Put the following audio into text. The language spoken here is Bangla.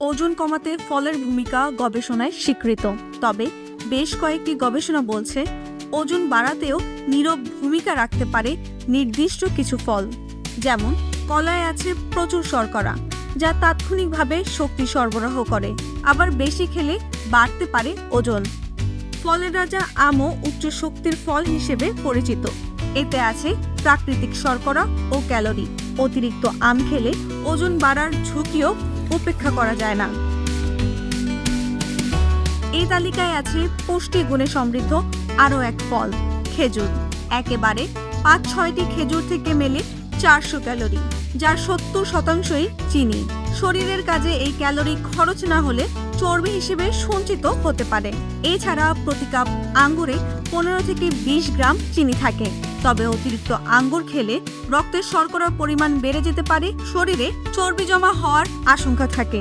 ওজন কমাতে ফলের ভূমিকা গবেষণায় স্বীকৃত। তবে বেশ কয়েকটি গবেষণা বলছে ওজন বাড়াতেও নীরব ভূমিকা রাখতে পারে নির্দিষ্ট কিছু ফল। যেমন কলায় আছে প্রচুর শর্করা, যা তাৎক্ষণিকভাবে শক্তি সরবরাহ করে। আবার বেশি খেলে বাড়তে পারে ওজন। ফলের রাজা আমও উচ্চ শক্তির ফল হিসেবে পরিচিত। এতে আছে প্রাকৃতিক শর্করা ও ক্যালোরি। অতিরিক্ত আম খেলে ওজন বাড়ার ঝুঁকিও উপেক্ষা করা যায় না। এই তালিকায় আছে পুষ্টিগুণে সমৃদ্ধ আরও এক ফল, খেজুর। একেবারে ৫-৬টি খেজুর থেকে মেলে ৪০০ ক্যালোরি, যার ৭০%ই চিনি। শরীরের কাজে এই ক্যালোরি খরচ না হলে চর্বি হিসেবে সঞ্চিত হতে পারে। এছাড়া প্রতি কাপ আঙ্গুরে ১৫ থেকে ২০ গ্রাম চিনি থাকে। তবে অতিরিক্ত আঙ্গুর খেলে রক্তের শর্করার পরিমাণ বেড়ে যেতে পারে, শরীরে চর্বি জমা হওয়ার আশঙ্কা থাকে।